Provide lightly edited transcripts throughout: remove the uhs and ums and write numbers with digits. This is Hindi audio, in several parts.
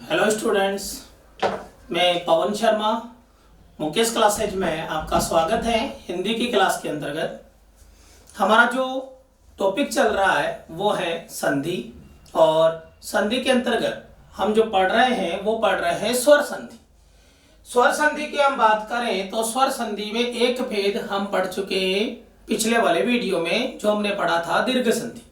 हेलो स्टूडेंट्स, मैं पवन शर्मा मुकेश क्लासेज में आपका स्वागत है। हिंदी की क्लास के अंतर्गत हमारा जो टॉपिक चल रहा है वो है संधि, और संधि के अंतर्गत हम जो पढ़ रहे हैं वो पढ़ रहे हैं स्वर संधि। स्वर संधि की हम बात करें तो स्वर संधि में एक भेद हम पढ़ चुके हैं पिछले वाले वीडियो में, जो हमने पढ़ा था दीर्घ संधि।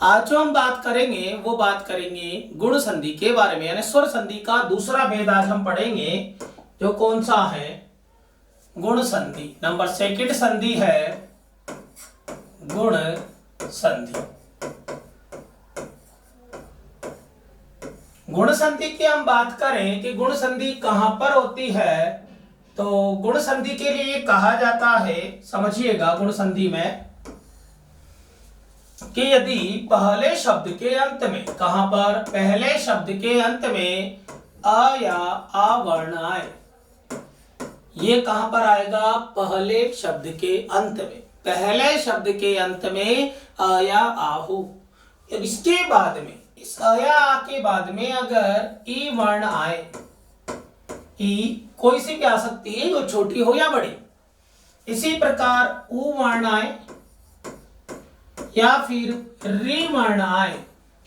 आज जो हम बात करेंगे वो बात करेंगे गुण संधि के बारे में, यानी स्वर संधि का दूसरा भेद आज हम पढ़ेंगे, जो कौन सा है, गुण संधि। नंबर सेकंड संधि है गुण संधि। गुण संधि की हम बात करें कि गुण संधि कहां पर होती है, तो गुण संधि के लिए कहा जाता है, समझिएगा, गुण संधि में कि यदि पहले शब्द के अंत में, कहां पर, पहले शब्द के अंत में अ या आ वर्ण आए, ये कहां पर आएगा, पहले शब्द के अंत में, पहले शब्द के अंत में अ या आ हो। इसके बाद में, इस अ या आ के बाद में अगर ई वर्ण आए, ई कोई सी भी आ सकती है, जो छोटी हो या बड़ी, इसी प्रकार उ वर्ण आए या फिर री वर्ण आए,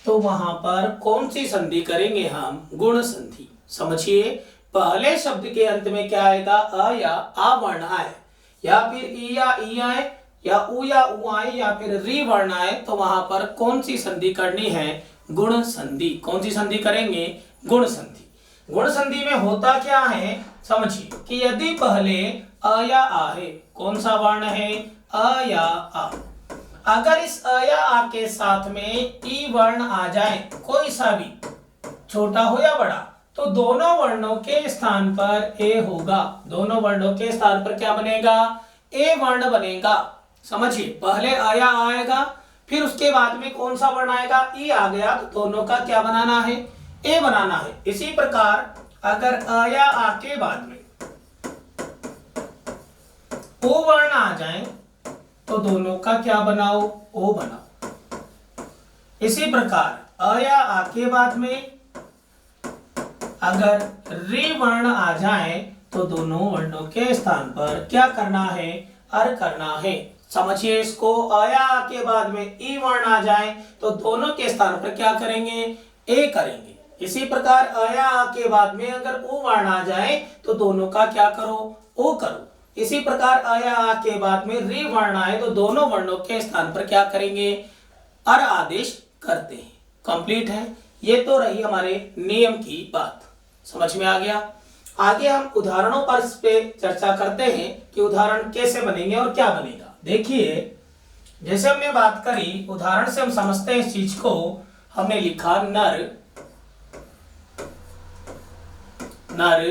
तो वहां पर कौन सी संधि करेंगे हम, गुण संधि। समझिए, पहले शब्द के अंत में क्या आएगा, अ या आ वर्ण आए, या फिर ई या ई आए, या उ आए, या फिर री वर्ण आए, तो वहां पर कौन सी संधि करनी है, गुण संधि। कौन सी संधि करेंगे, गुण संधि। गुण संधि में होता क्या है, समझिए कि यदि पहले अ या आ है, कौन सा वर्ण है, अ या आ, अगर इस अ या आ के साथ में ई वर्ण आ जाए, कोई सा भी, छोटा हो या बड़ा, तो दोनों वर्णों के स्थान पर ए होगा। दोनों वर्णों के स्थान पर क्या बनेगा, ए वर्ण बनेगा। समझिए, पहले अ या आएगा, फिर उसके बाद में कौन सा वर्ण आएगा, ई आ गया, तो दोनों का क्या बनाना है, ए बनाना है। इसी प्रकार अगर अ या आ के बाद में ओ वर्ण आ जाए, तो दोनों का क्या बनाओ, ओ बनाओ। इसी प्रकार अ या आ के बाद में अगर री वर्ण आ जाए, तो दोनों वर्णों के स्थान पर क्या करना है, अर करना है। समझिए इसको, अ या आ के बाद में ई वर्ण आ जाए, तो दोनों के स्थान पर क्या करेंगे, ए करेंगे। इसी प्रकार अ या आ के बाद में अगर उ वर्ण आ जाए, तो दोनों का क्या करो, ओ करो। इसी प्रकार अ या आ के बाद में री वर्ण आए, तो दोनों वर्णों के स्थान पर क्या करेंगे, अर आदेश करते हैं। कंप्लीट है। ये तो रही हमारे नियम की बात, समझ में आ गया। आगे हम उदाहरणों पर इस पे चर्चा करते हैं कि उदाहरण कैसे बनेंगे और क्या बनेगा। देखिए, जैसे हमने बात करी, उदाहरण से हम समझते हैं इस चीज को। हमने लिखा नर नर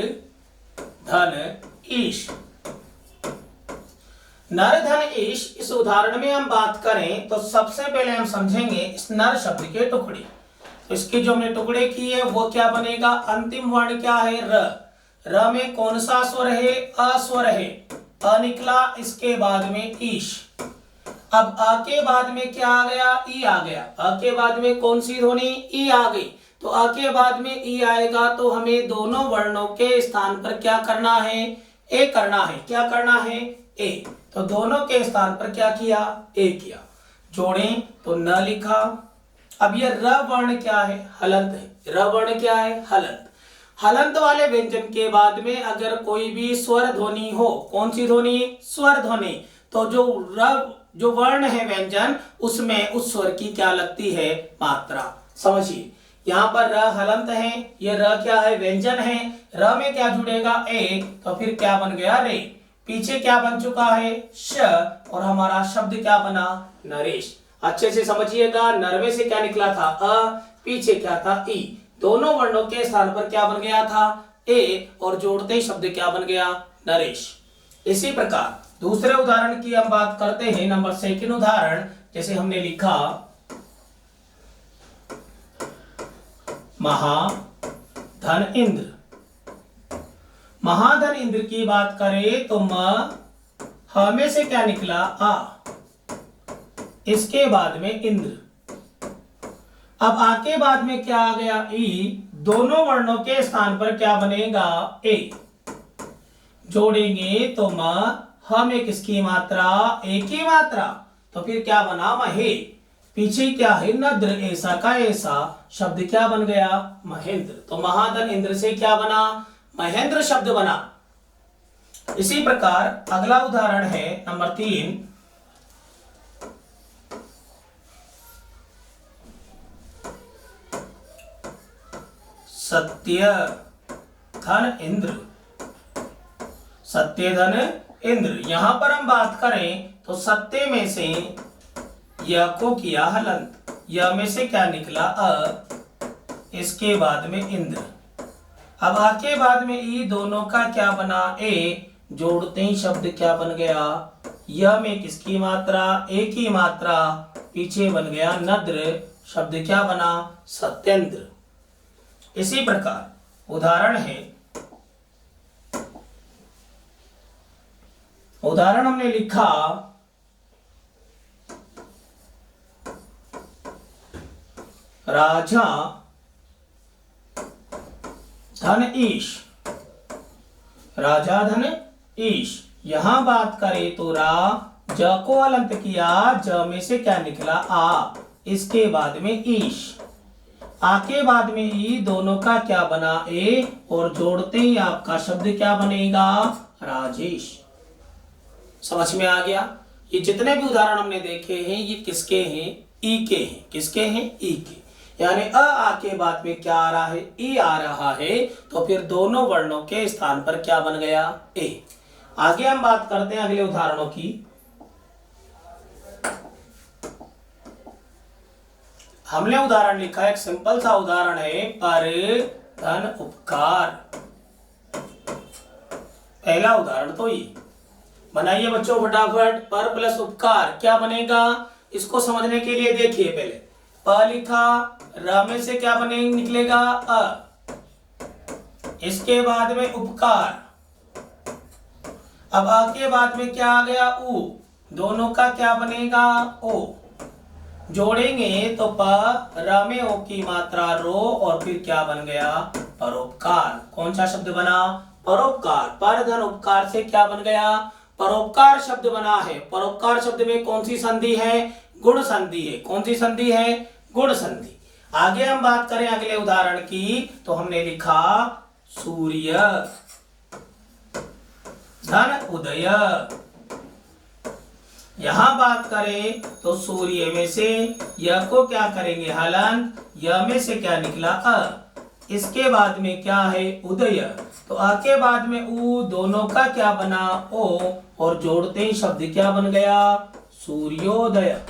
धन ईश। नर धन ईश, इस उदाहरण में हम बात करें तो सबसे पहले हम समझेंगे इस नर शब्द के टुकड़े। तो इसके जो हमने टुकड़े किए वो क्या बनेगा, अंतिम वर्ण क्या है, र। र में कौन सा स्वर है, अ स्वर है, अ निकला, इसके बाद में ईश। अब अ के बाद में क्या आ गया, ई आ गया। अ के बाद में कौन सी ध्वनि, ई आ गई, तो अ के बाद में ई आएगा, तो हमें दोनों वर्णों के स्थान पर क्या करना है, ए करना है। क्या करना है, ए। तो दोनों के स्थान पर क्या किया, ए किया। जोड़ें तो न लिखा। अब ये र वर्ण क्या है, हलंत है। र वर्ण क्या है, हलंत। हलंत वाले व्यंजन के बाद में अगर कोई भी स्वर ध्वनि हो, कौन सी ध्वनि, स्वर ध्वनि, तो जो वर्ण है व्यंजन, उसमें उस स्वर की क्या लगती है, मात्रा। समझिए, यहाँ पर र हलंत है, ये र क्या है, व्यंजन है। र में क्या जुड़ेगा, ए, तो फिर क्या बन गया, रे। पीछे क्या बन चुका है, श, और हमारा शब्द क्या बना, नरेश। अच्छे से समझिएगा, नरवे से क्या निकला था, अ, पीछे क्या था, ई। दोनों वर्णों के स्थान पर क्या बन गया था, ए, और जोड़ते ही शब्द क्या बन गया, नरेश। इसी प्रकार दूसरे उदाहरण की हम बात करते हैं। नंबर सेकंड उदाहरण, जैसे हमने लिखा महाधन इंद्र। महाधन इंद्र की बात करें तो म, ह में से क्या निकला, आ, इसके बाद में इंद्र। अब आ के बाद में क्या आ गया, ई, दोनों वर्णों के स्थान पर क्या बनेगा ए। जोड़ेंगे तो म ह में किसकी मात्रा ए की मात्रा, तो फिर क्या बना महे। पीछे क्या है नद्र, ऐसा का ऐसा, शब्द क्या बन गया महेंद्र। तो महाधन इंद्र से क्या बना महेंद्र शब्द बना। इसी प्रकार अगला उदाहरण है नंबर 3। सत्य धन इंद्र। सत्य धन इंद्र, यहां पर हम बात करें तो सत्य में से य को किया हलंत, य में से क्या निकला अ, इसके बाद में इंद्र। अब आ के बाद में ई, दोनों का क्या बना ए। जोड़ते ही शब्द क्या बन गया, य में किसकी मात्रा ए की मात्रा, पीछे बन गया नद्र, शब्द क्या बना सत्येंद्र। इसी प्रकार उदाहरण है, उदाहरण हमने लिखा राजा धन ईश। राजा धन ईश, यहां बात करें तो रा ज को अलंत किया, ज में से क्या निकला आ, इसके बाद में ईश, आ के बाद में ई, दोनों का क्या बना ए, और जोड़ते ही आपका शब्द क्या बनेगा राजेश। समझ में आ गया। ये जितने भी उदाहरण हमने देखे हैं ये किसके हैं ई के हैं। किसके हैं ई के, यानी अ आ के बाद में क्या आ रहा है ई आ रहा है, तो फिर दोनों वर्णों के स्थान पर क्या बन गया ए। आगे हम बात करते हैं अगले उदाहरणों की। हमने उदाहरण लिखा है, एक सिंपल सा उदाहरण है, पर धन उपकार। पहला उदाहरण तो ये बनाइए बच्चों फटाफट। पर प्लस उपकार क्या बनेगा, इसको समझने के लिए देखिए पहले। प लिखा, र में से क्या बने निकलेगा अ, इसके बाद में उपकार। अब आ के बाद में क्या आ गया उ, दोनों का क्या बनेगा ओ। जोड़ेंगे तो प र में ओ की मात्रा रो, और फिर क्या बन गया परोपकार। कौन सा शब्द बना परोपकार। पर धन उपकार से क्या बन गया परोपकार शब्द बना है। परोपकार शब्द में कौन सी संधि है गुण संधि है। कौन सी संधि है गुण संधि। आगे हम बात करें अगले उदाहरण की, तो हमने लिखा सूर्य धन उदय। यहां बात करें तो सूर्य में से य को क्या करेंगे हलन, य में से क्या निकला अ, इसके बाद में क्या है उदय, तो आ के बाद में उ, दोनों का क्या बना ओ, और जोड़ते ही शब्द क्या बन गया सूर्योदय।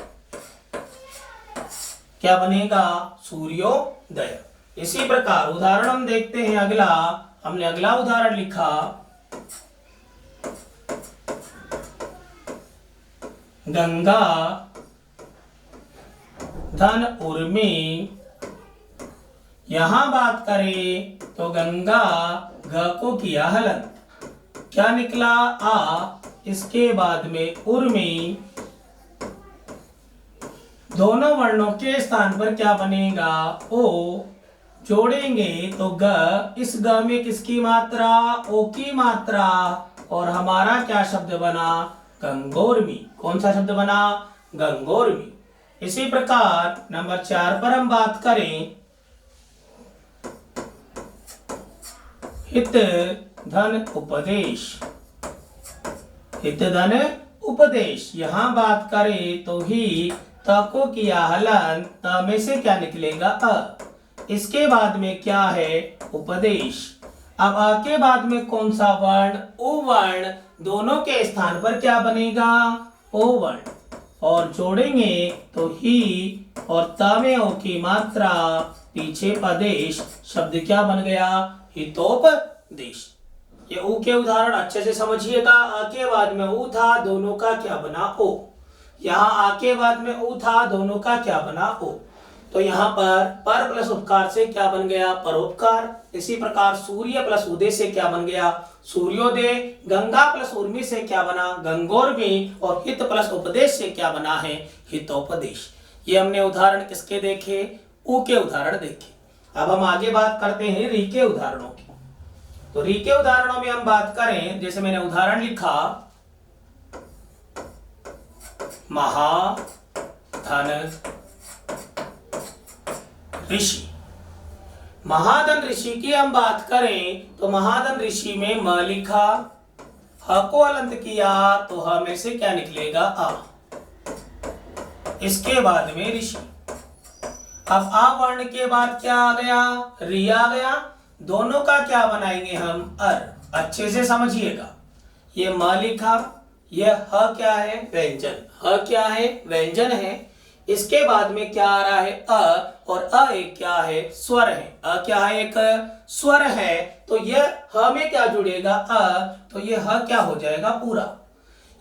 क्या बनेगा सूर्योदय। इसी प्रकार उदाहरण हम देखते हैं अगला। हमने अगला उदाहरण लिखा गंगा धन उर्मी। यहां बात करें तो गंगा ग को किया हलन, क्या निकला आ, इसके बाद में उर्मी, दोनों वर्णों के स्थान पर क्या बनेगा ओ। जोड़ेंगे तो ग, इस ग में किसकी मात्रा ओ की मात्रा, और हमारा क्या शब्द बना गंगोर्मी। कौन सा शब्द बना गंगोर्मी। इसी प्रकार नंबर 4 पर हम बात करें हित धन उपदेश। हित धन उपदेश, यहां बात करें तो ही त को किया हलन, त में से क्या निकलेगा अ, इसके बाद में क्या है उपदेश। अब आ के बाद में कौन सा वर्ण ओ वर्ण, दोनों के स्थान पर क्या बनेगा ओ वर्ण, और जोड़ेंगे तो ही और त में ओ की मात्रा, पीछे पदेश, शब्द क्या बन गया हितोपदेश। ये ऊ के उदाहरण अच्छे से समझिएगा। आ के बाद में ऊ था, दोनों का क्या बना ओ। यहाँ आ के बाद में ऊ था, दोनों का क्या बना ओ। तो यहाँ पर प्लस उपकार से क्या बन गया परोपकार। इसी प्रकार सूर्य प्लस उदय से क्या बन गया सूर्योदय। गंगा प्लस उर्मी से क्या बना गंगोर्मी, और हित प्लस उपदेश से क्या बना है हितोपदेश। ये हमने उदाहरण किसके देखे ऊ के उदाहरण देखे। अब हम आगे बात करते हैं री के उदाहरणों की। तो री के उदाहरणों में हम बात करें, जैसे मैंने उदाहरण लिखा, महाधन ऋषि। महाधन ऋषि की हम बात करें तो महाधन ऋषि में म लिखा, ह को हलंत किया तो ह में से क्या निकलेगा? आ। इसके बाद में ऋषि। अब आ वर्ण के बाद क्या आ गया? री आ गया। दोनों का क्या बनाएंगे हम? अर। अच्छे से समझिएगा, ये म लिखा, ये ह क्या है? व्यंजन। ह क्या है? व्यंजन है। इसके बाद में क्या आ रहा है? अ, और अ एक क्या है? स्वर है। अ क्या है? एक स्वर है। तो ये ह में क्या जुड़ेगा? अ, तो ये ह क्या हो जाएगा? पूरा।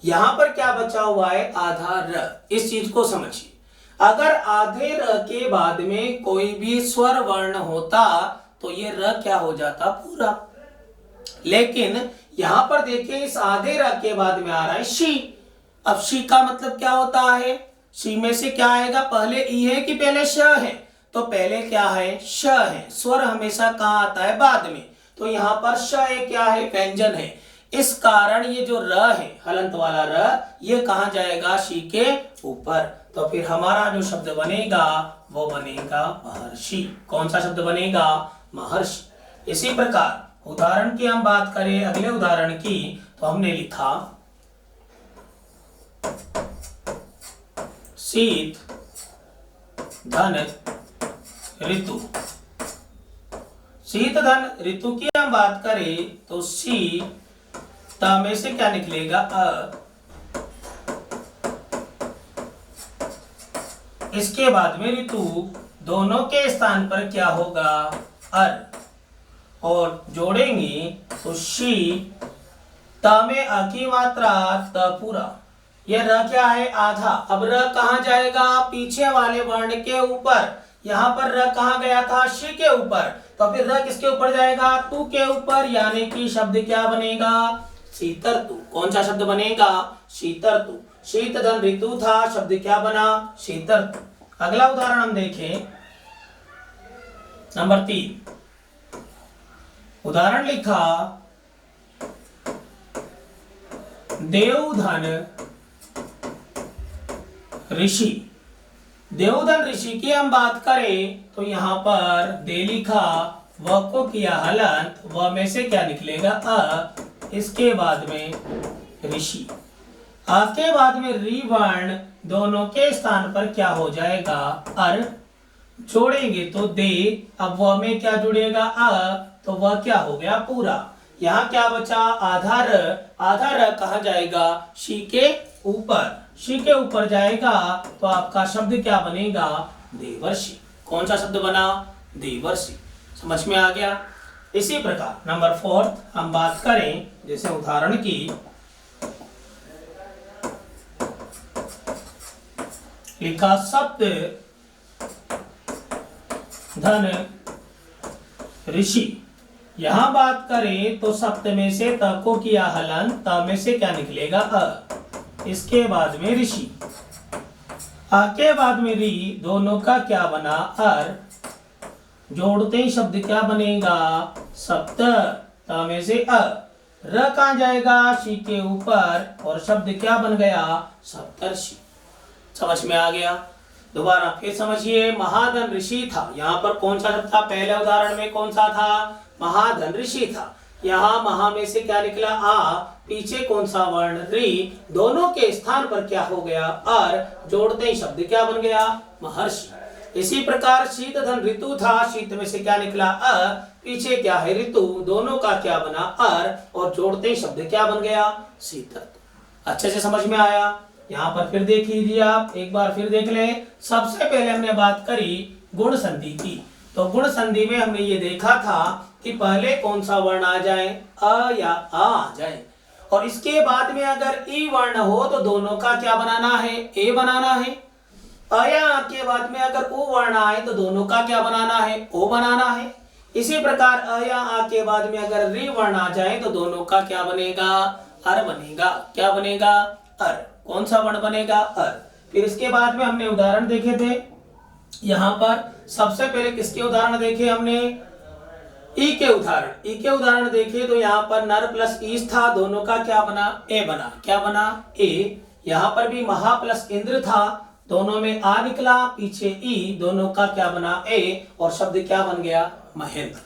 यहां पर क्या बचा हुआ है? आधा र। इस चीज को समझिए, अगर आधे र के बाद में कोई भी स्वर वर्ण होता तो ये र क्या हो जाता? पूरा। लेकिन यहां पर देखिए, इस आधे र के बाद में आ रहा है शी। अब शी का मतलब क्या होता है? शी में से क्या आएगा? पहले ई है कि पहले श है? तो पहले क्या है? श है। स्वर हमेशा कहां आता है? बाद में। तो यहां पर श एक क्या है? व्यंजन है। इस कारण ये जो र है, हलंत वाला र, ये कहां जाएगा? शी के ऊपर। तो फिर हमारा जो शब्द बनेगा वो बनेगा महर्षि। कौन सा शब्द बनेगा? महर्षि। इसी प्रकार उदाहरण की हम बात करें, अगले उदाहरण की, तो हमने लिखा, शीत धन ऋतु। शीत धन ऋतु की हम बात करें तो शी त में से क्या निकलेगा? अ। इसके बाद में ऋतु, दोनों के स्थान पर क्या होगा? अर। और जोड़ेंगे तो शी त में अ की मात्रा त पूरा। यह र क्या है? आधा। अब र कहां जाएगा? पीछे वाले वर्ण के ऊपर। यहां पर र कहां गया था? शी के ऊपर। तो फिर र किसके ऊपर जाएगा? तू के ऊपर, यानी कि शब्द क्या बनेगा? शीतर्तु। कौन सा शब्द बनेगा? शीतर्तु। शीत धन ऋतु था, शब्द क्या बना? शीतर्तु। अगला उदाहरण हम देखें, नंबर 3। उदाहरण लिखा, देवधन ऋषि। देवधन ऋषि की हम बात करें तो यहां पर दे लिखा, व को किया हलंत, व में से क्या निकलेगा? अ। इसके बाद में ऋषि। आ के बाद में री वर्ण, दोनों के स्थान पर क्या हो जाएगा? अर। जोड़ेंगे तो दे। अब व में क्या जुड़ेगा? अ। तो वह क्या हो गया? पूरा। यहाँ क्या बचा? आधा र। आधा र कहाँ जाएगा? शी के ऊपर। शी के ऊपर जाएगा तो आपका शब्द क्या बनेगा? देवर्षि। कौन सा शब्द बना? देवर्षि। समझ में आ गया? इसी प्रकार नंबर 4 हम बात करें, जैसे उदाहरण की, लिखा, सप्त धन ऋषि। यहां बात करें तो सप्त में से त को किया हलन, त में से क्या निकलेगा? अ। इसके बाद में ऋषि। आ के बाद में री, दोनों का क्या बना? अर। जोड़ते ही शब्द क्या बनेगा? सप्त। त में से अ। र कहां जाएगा? शी के ऊपर, और शब्द क्या बन गया? सप्तर्षि। समझ में आ गया? दोबारा फिर समझिए, महाधन ऋषि था। यहाँ पर कौन सा शब्द था? पहले उदाहरण में कौन सा था? महाधन ऋषि था। यहाँ महा में से क्या निकला? आ। पीछे कौन सा वर्ण? री। दोनों के स्थान पर क्या हो गया? अर। जोड़ते ही शब्द क्या बन गया? महर्षि। इसी प्रकार शीत धन ऋतु था। शीत में से क्या निकला? अ। पीछे क्या है? ऋतु। दोनों का क्या बना? अर। और जोड़ते ही शब्द क्या बन गया? शीतर्तु। अच्छे से समझ में आया? यहाँ पर फिर देख लीजिए, आप एक बार फिर देख लें। सबसे पहले हमने बात करी गुण संधि की। तो गुण संधि में हमने ये देखा था कि पहले कौन सा वर्ण आ जाए? अ या आ जाए, और इसके बाद में अगर ई वर्ण हो तो दोनों का क्या बनाना है? ए बनाना है। अ या आ के बाद में अगर उ वर्ण आए तो दोनों का क्या बनाना है? ओ बनाना है। इसी प्रकार अ या आ के बाद में अगर री वर्ण आ जाए तो दोनों का क्या बनेगा? अर बनेगा। क्या बनेगा? अर। कौन सा वर्ण बनेगा? अर। फिर इसके बाद में हमने उदाहरण देखे थे, यहाँ पर सबसे पहले किसके उदाहरण देखे हमने, ई के उदाहरण। ई के उदाहरण देखे तो यहाँ पर नर प्लस ईश था, दोनों का क्या बना, ए बना। क्या बना, ए। यहाँ पर भी महा प्लस इंद्र था, दोनों में आ निकला, पीछे ई, दोनों का क्या बना, ए, और शब्द क्या बन गया, महेंद्र।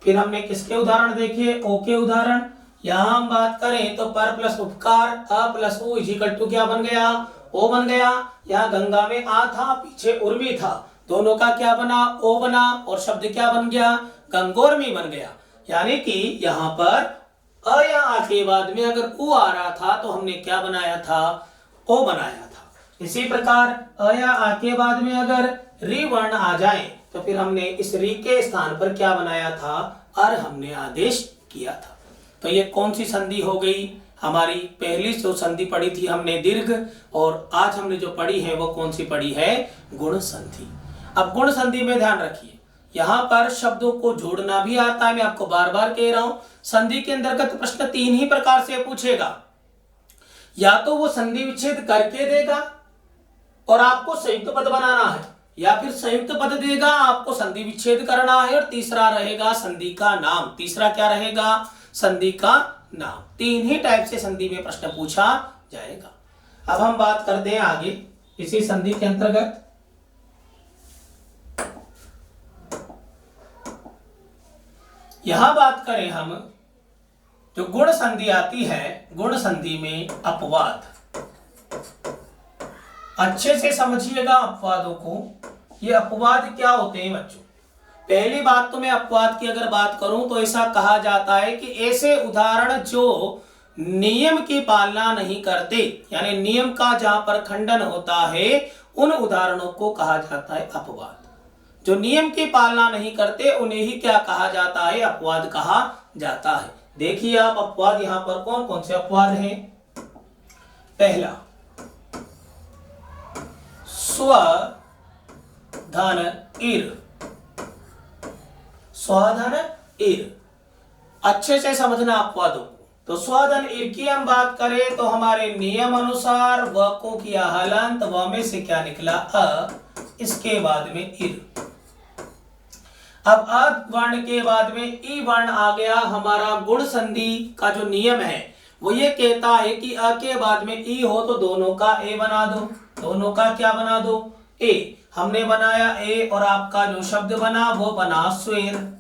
फिर हमने किसके उदाहरण देखे, ओ के उदाहरण। यहाँ हम बात करें तो पर प्लस उपकार, अ प्लस उ इक्वल टू क्या बन गया, ओ बन गया। यहाँ गंगा में आ था, पीछे उर्मी था, दोनों का क्या बना, ओ बना, और शब्द क्या बन गया, गंगोर्मी बन गया। यानी कि यहाँ पर अ या आ के बाद में अगर उ आ रहा था तो हमने क्या बनाया था, ओ बनाया था। इसी प्रकार अ या आ के बाद में अगर री वर्ण आ जाए तो फिर हमने इस री के स्थान पर क्या बनाया था, अर हमने आदेश किया था। तो ये कौन सी संधि हो गई, हमारी पहली जो संधि पढ़ी थी हमने दीर्घ, और आज हमने जो पढ़ी है वो कौन सी पढ़ी है, गुण संधि। अब गुण संधि में ध्यान रखिए, यहाँ पर शब्दों को जोड़ना भी आता है, मैं आपको बार बार कह रहा हूं। संधि के अंतर्गत प्रश्न तीन ही प्रकार से पूछेगा, या तो वो संधि विच्छेद करके देगा और आपको संयुक्त पद बनाना है, या फिर संयुक्त पद देगा, आपको संधि विच्छेद करना है, और तीसरा रहेगा संधि का नाम। तीसरा क्या रहेगा, संधि का नाम। तीन ही टाइप से संधि में प्रश्न पूछा जाएगा। अब हम बात करते हैं आगे इसी संधि के अंतर्गत। यहां बात करें हम, जो गुण संधि आती है, गुण संधि में अपवाद, अच्छे से समझिएगा अपवादों को। ये अपवाद क्या होते हैं बच्चों, पहली बात तो मैं अपवाद की अगर बात करूं तो ऐसा कहा जाता है कि ऐसे उदाहरण जो नियम की पालना नहीं करते, यानी नियम का जहां पर खंडन होता है, उन उदाहरणों को कहा जाता है अपवाद। जो नियम की पालना नहीं करते उन्हें ही क्या कहा जाता है, अपवाद कहा जाता है। देखिए आप अपवाद यहां पर कौन कौन से अपवाद हैं। पहला, स्व धन इर, स्वधन इर, अच्छे से समझना अपवादों को। तो स्वधन इर की हम बात करें तो हमारे नियम अनुसार व को किया हलंत, व में से क्या निकला, अ, इसके बाद में इर। अब अ वर्ण के बाद में ई वर्ण आ गया। हमारा गुण संधि का जो नियम है वो ये कहता है कि अ के बाद में ई हो तो दोनों का ए बना दो, दोनों का क्या बना दो, ए। हमने बनाया ए, और आपका जो शब्द बना वो बना स्वेर।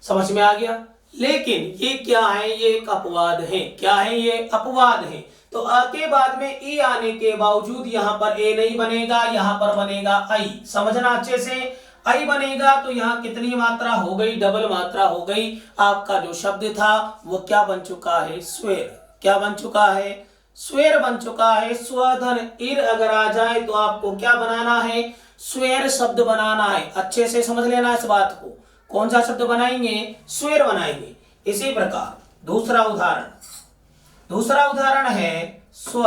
समझ में आ गया। लेकिन ये क्या है, ये एक अपवाद है। क्या है, ये अपवाद है। तो अ के बाद में ई आने के बावजूद यहाँ पर ए नहीं बनेगा, यहाँ पर बनेगा आई। समझना अच्छे से, आई बनेगा तो यहाँ कितनी मात्रा हो गई, डबल मात्रा हो गई। आपका जो शब्द था वो क्या बन चुका है, स्वेर। क्या बन चुका है, स्वेर बन चुका है। स्वधन इर अगर आ जाए तो आपको क्या बनाना है, स्वेर शब्द बनाना है। अच्छे से समझ लेना इस बात को। कौन सा शब्द बनाएंगे, स्वेर बनाएंगे। इसी प्रकार दूसरा उदाहरण, दूसरा उदाहरण है स्व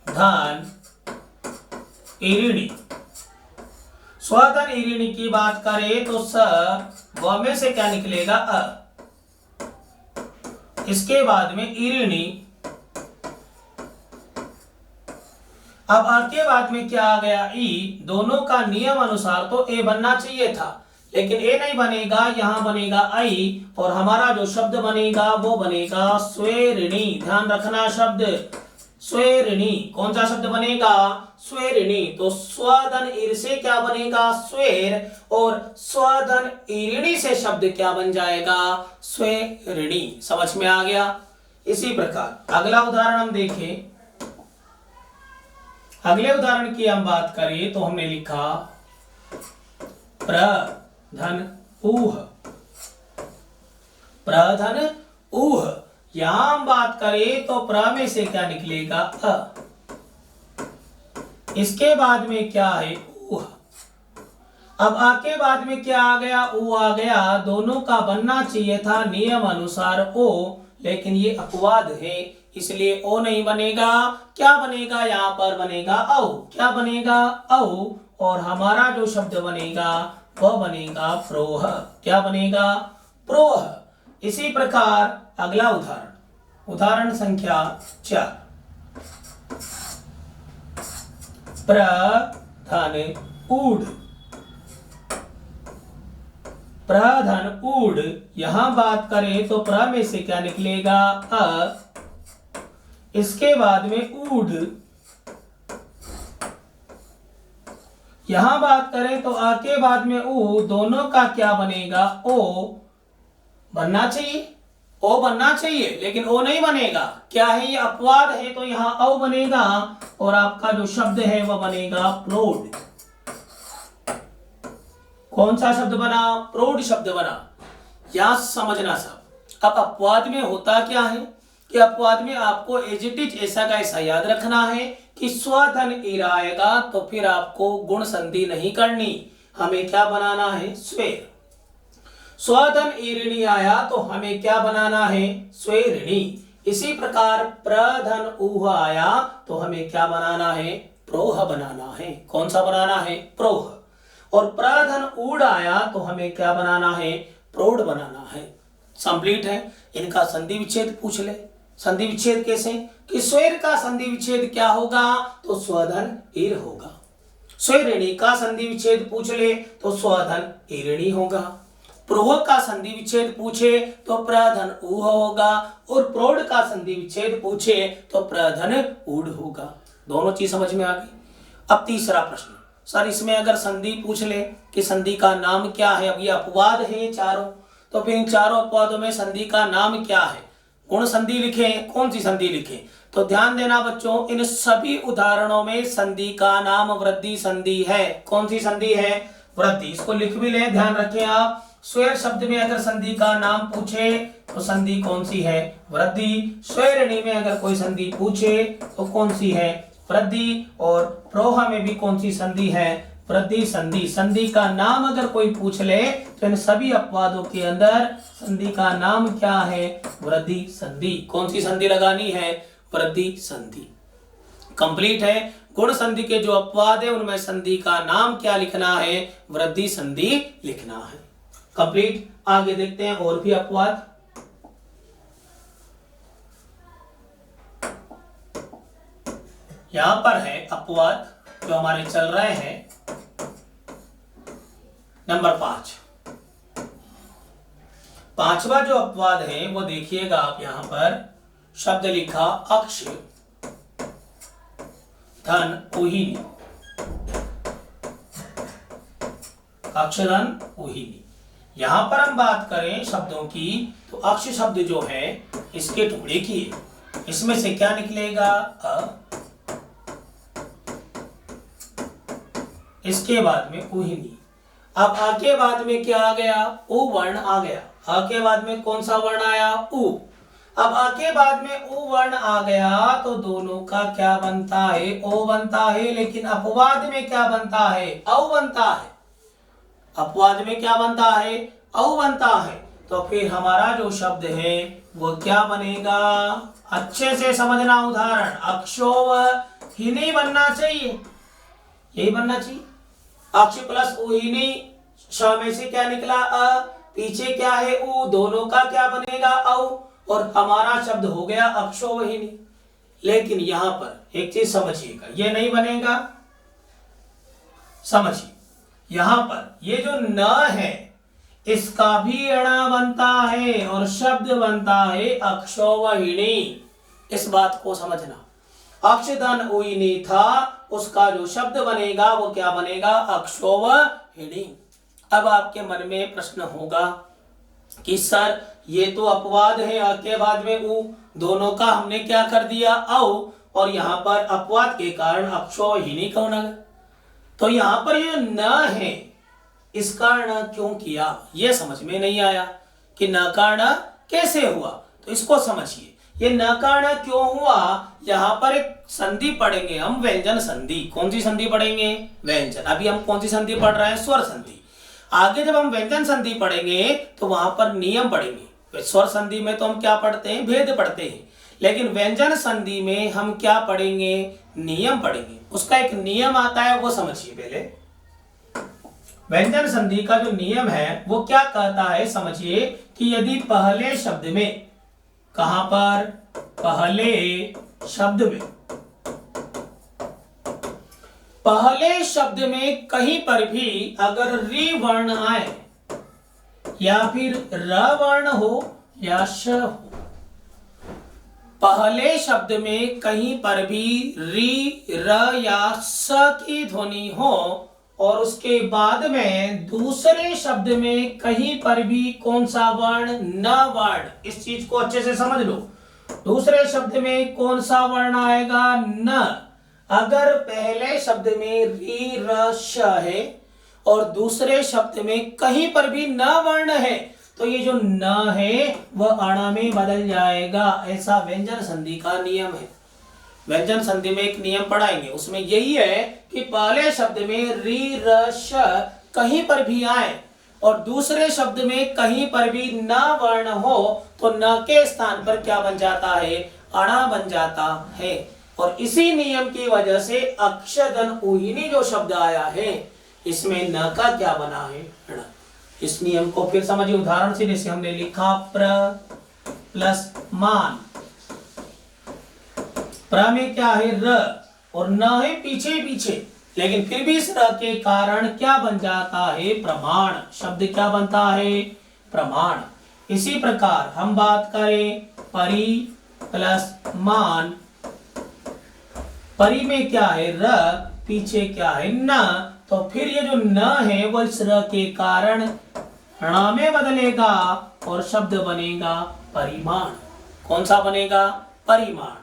धन इरिणी। स्वधन इरिणी की बात करें तो स व में से क्या निकलेगा, अ, इसके बाद में इरिणी। अब अ के बाद में क्या आ गया, ई। दोनों का नियम अनुसार तो ए बनना चाहिए था, लेकिन ए नहीं बनेगा, यहां बनेगा आई, और हमारा जो शब्द बनेगा वो बनेगा स्वेरिणी। ध्यान रखना शब्द स्वेरिणी। कौन सा शब्द बनेगा, स्वेरिणी। तो स्वधन इर से क्या बनेगा, स्वेर, और स्वधन इरिणी से शब्द क्या बन जाएगा, स्वेरिणी। समझ में आ गया। इसी प्रकार अगला उदाहरण हम देखें। अगले उदाहरण की हम बात करें तो हमने लिखा प्रधन ऊह। प्रधन ऊह, यहां हम बात करें तो प्र में से क्या निकलेगा, अ, इसके बाद में क्या है, ऊह। अब आ के बाद में क्या आ गया, ऊ आ गया। दोनों का बनना चाहिए था नियम अनुसार ओ, लेकिन ये अपवाद है इसलिए ओ नहीं बनेगा। क्या बनेगा, यहां पर बनेगा औ। क्या बनेगा, औ, और हमारा जो शब्द बनेगा वह बनेगा प्रोह। क्या बनेगा, प्रोह। इसी प्रकार अगला उदाहरण, उदाहरण संख्या 4। धन ऊड, प्रधन ऊड। यहां बात करें तो प्र में से क्या निकलेगा? अ, इसके बाद में ऊड। यहां बात करें तो आ के बाद में ऊ, दोनों का क्या बनेगा? ओ बनना चाहिए, ओ बनना चाहिए, लेकिन ओ नहीं बनेगा। क्या है ये? अपवाद है, तो यहां औ बनेगा और आपका जो शब्द है वह बनेगा प्रोड। कौन सा शब्द बना? प्रोड शब्द बना। या समझना सब। अब अपवाद में होता क्या है कि अपवाद में आपको एज इट इज ऐसा का ऐसा याद रखना है कि स्वधन ईर आएगा तो फिर आपको गुण संधि नहीं करनी, हमें क्या बनाना है? स्वेर। स्वधन ईरिणी आया तो हमें क्या बनाना है? स्वेरिणी। इसी प्रकार प्रधन ऊह आया तो हमें क्या बनाना है? प्रोह बनाना है। कौन सा बनाना है? प्रोह। और प्रधन ऊड आया तो हमें क्या बनाना है? प्रोड बनाना है। कंप्लीट है। इनका संधि विच्छेद पूछ ले। संधि विच्छेद कैसे? कि स्वेर का संधि विच्छेद क्या होगा? तो स्वधन ईर होगा। स्वेरिणी का संधि विच्छेद पूछ ले तो स्वधन ईरिणी होगा। प्रोह का संधि विच्छेद पूछे तो प्रधन ऊह होगा, और प्रोड का संधि विच्छेद पूछे तो प्रधन ऊड होगा। दोनों चीज समझ में आ गई। अब तीसरा प्रश्न, सर इसमें अगर संधि पूछ ले कि संधि का नाम क्या है, अब ये अपवाद है चारों, तो फिर इन चारों अपवादों में संधि का नाम क्या है? गुण संधि लिखे, कौन सी संधि लिखे? तो ध्यान देना बच्चों, इन सभी उदाहरणों में संधि का नाम वृद्धि संधि है। कौन सी संधि है? वृद्धि। इसको लिख भी ले, ध्यान रखें आप। स्वेर शब्द में अगर संधि का नाम पूछे तो संधि कौन सी है? वृद्धि। स्वेरिणी में अगर कोई संधि पूछे तो कौन सी है? वृद्धि। और प्रोह में भी कौन सी संधि है? वृद्धि संधि। संधि का नाम अगर कोई पूछ ले तो इन सभी अपवादों के अंदर संधि का नाम क्या है? वृद्धि संधि। कौन सी संधि लगानी है? वृद्धि संधि। कंप्लीट है। गुण संधि के जो अपवाद है उनमें संधि का नाम क्या लिखना है? वृद्धि संधि लिखना है। कंप्लीट। आगे देखते हैं और भी अपवाद। यहां पर है अपवाद जो हमारे चल रहे हैं। नंबर 5, पांचवा जो अपवाद है वो देखिएगा आप। यहां पर शब्द लिखा अक्ष धन उहिनी। अक्ष धन उहिनी। यहां पर हम बात करें शब्दों की तो अक्ष शब्द जो है इसके टुकड़े किए, इसमें से क्या निकलेगा? अ, इसके बाद में उहिनी। अब आ के बाद में क्या आ गया? उ वर्ण आ गया। आ के बाद में कौन सा वर्ण आया? उ। अब आ के बाद में उ वर्ण आ गया तो दोनों का क्या बनता है? ओ बनता है। लेकिन अपवाद में क्या बनता है? औ बनता है। अपवाद में क्या बनता है? औ बनता है। तो फिर हमारा जो शब्द है वो क्या बनेगा? अच्छे से समझना उदाहरण। अक्षोहिनी बनना चाहिए, यही बनना चाहिए। अक्ष प्लस उहिनी, श में से क्या निकला? अ, पीछे क्या है? उ। दोनों का क्या बनेगा? औ। और हमारा शब्द हो गया अक्षोहिनी। लेकिन यहां पर एक चीज समझिएगा, ये नहीं बनेगा। समझिए, यहां पर ये जो न है इसका भी अणा बनता है और शब्द बनता है अक्षोहिणी। इस बात को समझना। अक्षधन उइनी था, उसका जो शब्द बनेगा वो क्या बनेगा? अक्षोहिणी। अब आपके मन में प्रश्न होगा कि सर ये तो अपवाद है, अ के बाद में उ, दोनों का हमने क्या कर दिया? औ, और यहां पर अपवाद के कारण अक्षोहिणी कौन है? तो यहां पर ये न है, इसका न क्यों किया ये समझ में नहीं आया कि न का न कैसे हुआ। तो इसको समझिए, ये न का न क्यों हुआ। यहां पर एक संधि पढ़ेंगे हम, व्यंजन संधि। कौन सी संधि पढ़ेंगे? व्यंजन। अभी हम कौन सी संधि पढ़ रहे हैं? स्वर संधि। आगे जब हम व्यंजन संधि पढ़ेंगे तो वहां पर नियम पढ़ेंगे। स्वर संधि में तो हम क्या पढ़ते हैं? भेद पढ़ते हैं। लेकिन व्यंजन संधि में हम क्या पढ़ेंगे? नियम पढ़ेंगे। उसका एक नियम आता है, वो समझिए पहले। व्यंजन संधि का जो नियम है वो क्या कहता है समझिए, कि यदि पहले शब्द में, कहां पर? पहले शब्द में पहले शब्द में कहीं पर भी अगर री वर्ण आए या फिर र वर्ण हो या श हो, पहले शब्द में कहीं पर भी री र या स की ध्वनि हो और उसके बाद में दूसरे शब्द में कहीं पर भी कौन सा वर्ण, न वर्ण, इस चीज को अच्छे से समझ लो। दूसरे शब्द में कौन सा वर्ण आएगा, न। अगर पहले शब्द में री र श है और दूसरे शब्द में कहीं पर भी न वर्ण है तो ये जो न है वह अण में बदल जाएगा। ऐसा व्यंजन संधि का नियम है। व्यंजन संधि में एक नियम पढ़ाएंगे, उसमें यही है कि पहले शब्द में री र श कहीं पर भी आए और दूसरे शब्द में कहीं पर भी न वर्ण हो तो न के स्थान पर क्या बन जाता है, अणा बन जाता है। और इसी नियम की वजह से अक्षधन ऊहिनी जो शब्द आया है इसमें न का क्या बना है, अण। इस नियम को फिर समझिए उदाहरण से, जैसे हमने लिखा प्र प्लस मान। प्र में क्या है, र, और न है पीछे पीछे, लेकिन फिर भी इस र के कारण क्या बन जाता है, प्रमाण। शब्द क्या बनता है, प्रमाण। इसी प्रकार हम बात करें परि प्लस मान। परि में क्या है, र, पीछे क्या है, न, तो फिर ये जो न है वो इस र के कारण ण में बदलेगा और शब्द बनेगा परिमाण। कौन सा बनेगा, परिमाण।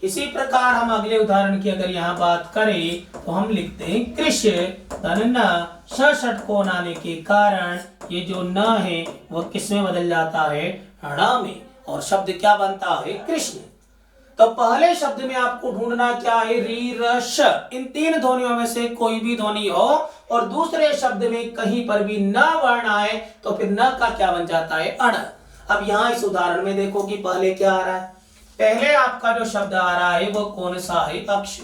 इसी प्रकार हम अगले उदाहरण की अगर यहाँ बात करें तो हम लिखते हैं कृष्ण धन न, ष षटकोण आने के कारण ये जो न है वह किस में बदल जाता है, ण में, और शब्द क्या बनता है, कृष्ण। तो पहले शब्द में आपको ढूंढना क्या है, री र श। इन तीन ध्वनियों में से कोई भी ध्वनि हो और दूसरे शब्द में कहीं पर भी न वर्ण आए तो फिर न का क्या बन जाता है, अण। अब यहाँ इस उदाहरण में देखो कि पहले क्या आ रहा है, पहले आपका जो शब्द आ रहा है वो कौन सा है, अक्ष।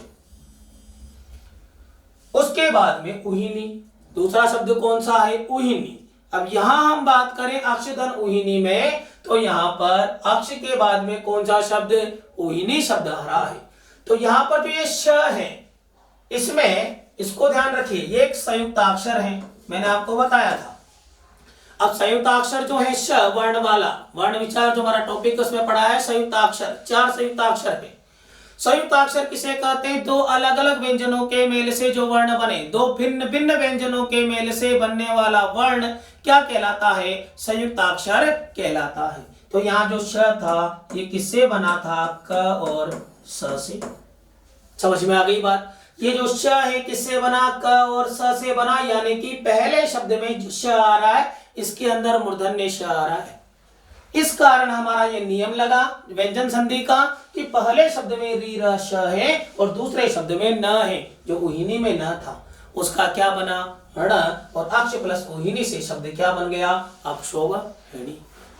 उसके बाद में उहिनी, दूसरा शब्द कौन सा है, उहिनी। अब यहां हम बात करें अक्षधन उहिनी में तो यहां पर अक्ष के बाद में कौन सा शब्द, उहिनी शब्द आ रहा है। तो यहां पर जो ये श है इसमें इसको ध्यान रखिए, ये एक संयुक्ताक्षर है, मैंने आपको बताया था। अब संयुक्ताक्षर जो है श वर्ण वाला, वर्ण विचार जो हमारा टॉपिक उसमें पढ़ा है संयुक्ताक्षर, 4 संयुक्ताक्षर है। संयुक्ताक्षर किसे कहते हैं, दो अलग अलग व्यंजनों के मेल से जो वर्ण बने, दो भिन्न भिन्न व्यंजनों के मेल से बनने वाला वर्ण क्या कहलाता है, संयुक्ताक्षर कहलाता है। तो यहाँ जो श था ये किससे बना था, क और स से। समझ में आ गई बात। ये जो श है किससे बना, क और स से बना, यानी कि पहले शब्द में जो श आ रहा है इसके अंदर मूर्धन्य श आ रहा है। इस कारण हमारा ये नियम लगा व्यंजन संधि का कि पहले शब्द में री र श है और दूसरे शब्द में न है, जो उहिनी में न था उसका क्या बना, ण, और अक्ष प्लस उहिनी से शब्द क्या बन गया, अक्षोहिणी।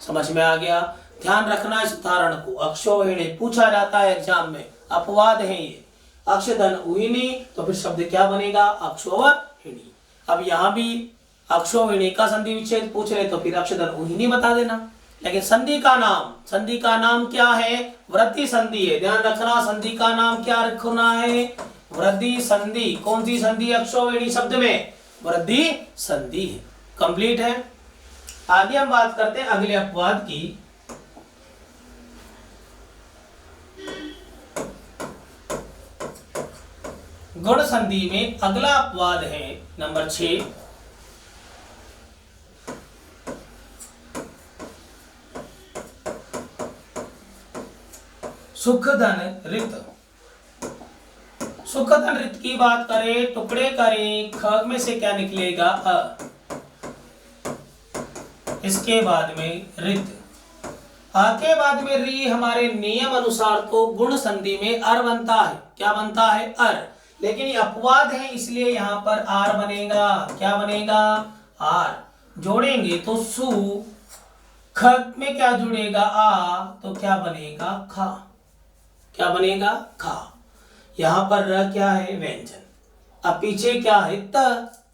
समझ में आ गया। ध्यान रखना इस उदाहरण को, अक्षोहिणी पूछा जाता है एग्जाम में, अपवाद है ये, अक्षधन उहिनी तो फिर शब्द क्या बनेगा, अक्षोहिणी। अब यहाँ भी अक्षोहिणी का संधि विच्छेद पूछ रहे तो फिर अक्षधन उहिनी बता देना। लेकिन संधि का नाम क्या है, वृद्धि संधि है। ध्यान रखना संधि का नाम क्या रखना है, वृद्धि संधि। कौन सी संधि, अक्षोहिणी शब्द में वृद्धि संधि है। कंप्लीट है। आगे हम बात करते हैं अगले अपवाद की। गुण संधि में अगला अपवाद है नंबर 6। सुख धन रित। सुख धन रित की बात करें, टुकड़े करें, ख में से क्या निकलेगा, अ, इसके बाद में रित, आ के बाद में री। हमारे नियम अनुसार तो गुण संधि में अर बनता है, क्या बनता है, अर। लेकिन ये अपवाद है इसलिए यहां पर आर बनेगा। क्या बनेगा, आर। जोड़ेंगे तो सु, ख में क्या जुड़ेगा, आ, तो क्या बनेगा, खा। क्या बनेगा, खा। यहां पर र क्या है, व्यंजन। अब पीछे क्या है, त,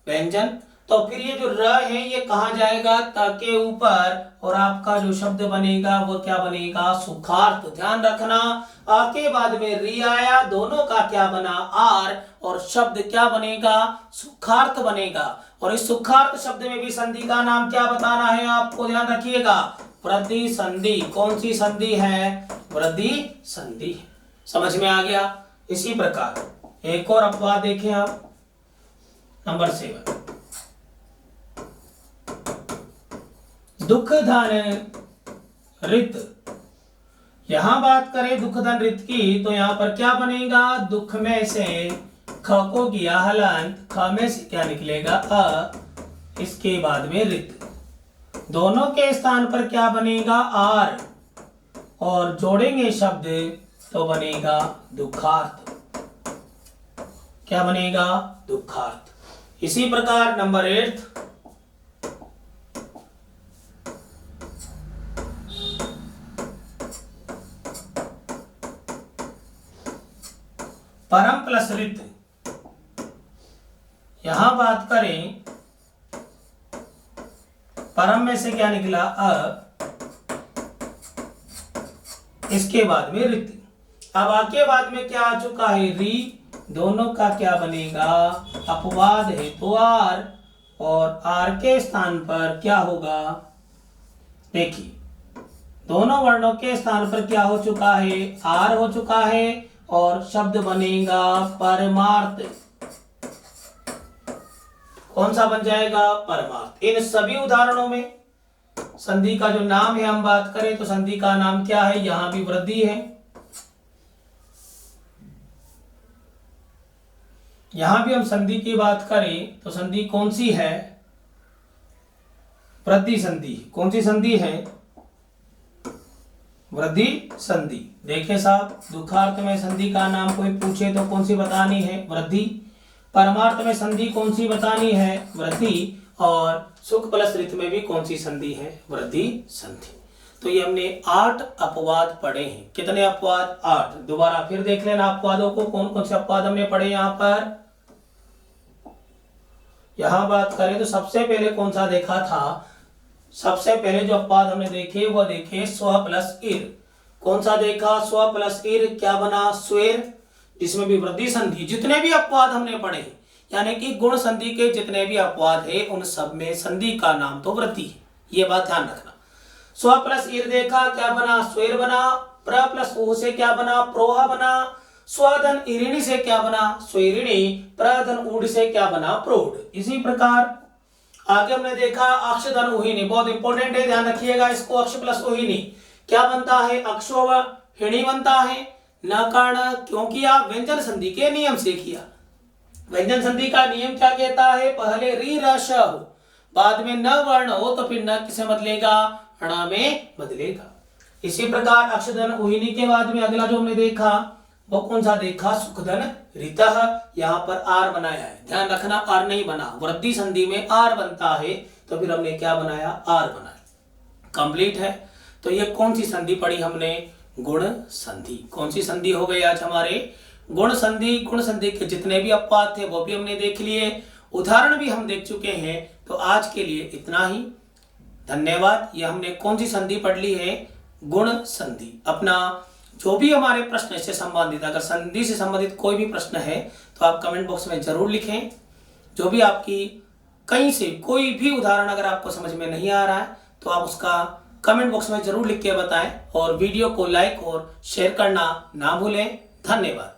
व्यंजन। तो फिर ये जो र है ये कहाँ जाएगा, त के ऊपर, और आपका जो शब्द बनेगा वो क्या बनेगा, सुखार्थ। ध्यान रखना, आ के बाद में री आया, दोनों का क्या बना, आर, और शब्द क्या बनेगा, सुखार्थ बनेगा। और इस सुखार्थ शब्द में भी संधि का नाम क्या बताना है आपको, ध्यान रखिएगा, वृद्धि संधि। कौन सी संधि है, वृद्धि संधि है। समझ में आ गया। इसी प्रकार एक और अपवाद देखें आप, नंबर 7, दुख धन रित। यहां बात करें दुख धन रित की, तो यहां पर क्या बनेगा, दुख में से ख को किया हलंत, ख में से क्या निकलेगा, अ, इसके बाद में रित, दोनों के स्थान पर क्या बनेगा, आर, और जोड़ेंगे शब्द तो बनेगा दुखार्थ। क्या बनेगा, दुखार्थ। इसी प्रकार नंबर 8, परम प्लस रित। यहां बात करें, परम में से क्या निकला, अ, इसके बाद में रित। अब आके बाद में क्या आ चुका है, री, दोनों का क्या बनेगा, अपवाद है तो आर, और आर के स्थान पर क्या होगा, देखिए दोनों वर्णों के स्थान पर क्या हो चुका है, आर हो चुका है, और शब्द बनेगा परमार्थ। कौन सा बन जाएगा, परमार्थ। इन सभी उदाहरणों में संधि का जो नाम है हम बात करें तो संधि का नाम क्या है, यहां भी वृद्धि है, यहां भी हम संधि की बात करें तो संधि कौन सी है, वृद्धि संधि। कौन सी संधि है, वृद्धि संधि। देखें साहब, दुखार्थ में संधि का नाम कोई पूछे तो कौन सी बतानी है, वृद्धि। परमार्थ में संधि कौन सी बतानी है, वृद्धि। और सुख प्लस रित में भी कौन सी संधि है, वृद्धि संधि। तो ये हमने 8 अपवाद पढ़े हैं। कितने अपवाद, 8। दोबारा फिर देख लेना अपवादों को, कौन कौन से अपवाद हमने पढ़े। यहां पर यहां बात करें तो सबसे पहले कौन सा देखा था, सबसे पहले जो अपवाद हमने देखे वो देखे स्व प्लस इर। कौन सा देखा, स्व प्लस इर, क्या बना, स्वेर, जिसमें भी वृद्धि संधि। जितने भी अपवाद हमने पढ़े, यानी कि गुण संधि के जितने भी अपवाद है उन सब में संधि का नाम तो वृद्धि है, ये बात ध्यान रखना। स्व प्लस इर देखा, क्या बना, स्वेर बना। प्र प्लस ऊ से क्या बना, प्रोह बना। स्वधन इरिणी से क्या बना, स्वेरिणी। प्रधन ऊढ़ से क्या बना, प्रौढ़। इसी प्रकार आगे हमने देखा अक्ष धन उहिनी, बहुत इंपॉर्टेंट है, ध्यान रखिएगा इसको। अक्ष प्लस उहिनी क्या बनता है, अक्षो व हिणी बनता है। न कारण क्यों किया, व्यंजन संधि के नियम से किया। व्यंजन संधि का नियम क्या कहता है, पहले री र श हो, बाद में न वर्ण हो तो फिर न किसे बदलेगा, ण में बदलेगा। इसी प्रकार अक्षधन उहिनी के बाद में अगला जो हमने देखा वो कौन सा देखा, सुखधन रितः। यहाँ पर आर बनाया है, ध्यान रखना आर नहीं बना, वृद्धि संधि में आर बनता है तो फिर हमने क्या बनाया, आर बनाया। कंप्लीट है। तो ये कौन सी संधि पढ़ी हमने, गुण संधि। कौन सी संधि हो गई आज हमारे, गुण संधि। गुण संधि के जितने भी अपवाद थे वो भी हमने देख लिए, उदाहरण भी हम देख चुके हैं। तो आज के लिए इतना ही, धन्यवाद। ये हमने कौन सी संधि पढ़ ली है, गुण संधि। अपना जो भी हमारे प्रश्न से संबंधित, अगर संधि से संबंधित कोई भी प्रश्न है तो आप कमेंट बॉक्स में जरूर लिखें। जो भी आपकी कहीं से कोई भी उदाहरण अगर आपको समझ में नहीं आ रहा है तो आप उसका कमेंट बॉक्स में जरूर लिख के बताएं, और वीडियो को लाइक और शेयर करना ना भूलें। धन्यवाद।